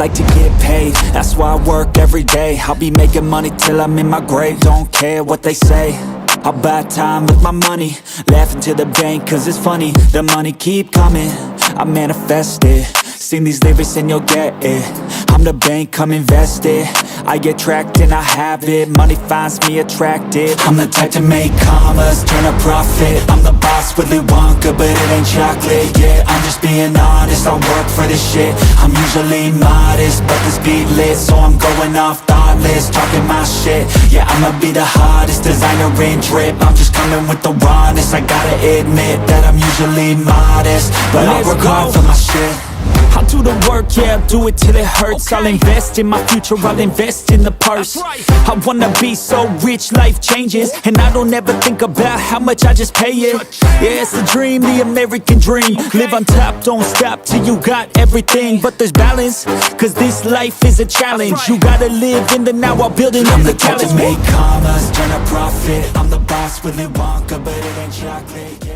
like to get paid, that's why I work every day. I'll be making money till I'm in my grave. Don't care what they say, I'll buy time with my money. Laughing to the bank cause it's funny. The money keep coming, I manifest it. Sing these lyrics and you'll get it. I'm the bank, come invest it. I get tracked and I have it. Money finds me attractive. I'm the type to make commas, turn a profit. I'm the boss, Willy Wonka, but it ain't chocolate. Yeah, I'm just being honest, I work for this shit. I'm usually modest, but this beat lit, so I'm going off thoughtless, talking my shit. Yeah, I'ma be the hottest designer in drip. I'm just coming with the rawness. I gotta admit that I'm usually modest, but I work hard for my shit. I'll do the work, yeah, I'll do it till it hurts. I'll invest in my future, I'll invest in the purse. I wanna be so rich, life changes, and I don't ever think about how much I just pay it. Yeah, it's the dream, the American dream. Live on top, don't stop till you got everything. But there's balance, cause this life is a challenge. You gotta live in the now while building up the talent. I'm the type to make commas, turn a profit. I'm the boss, Willy Wonka, but it ain't chocolate.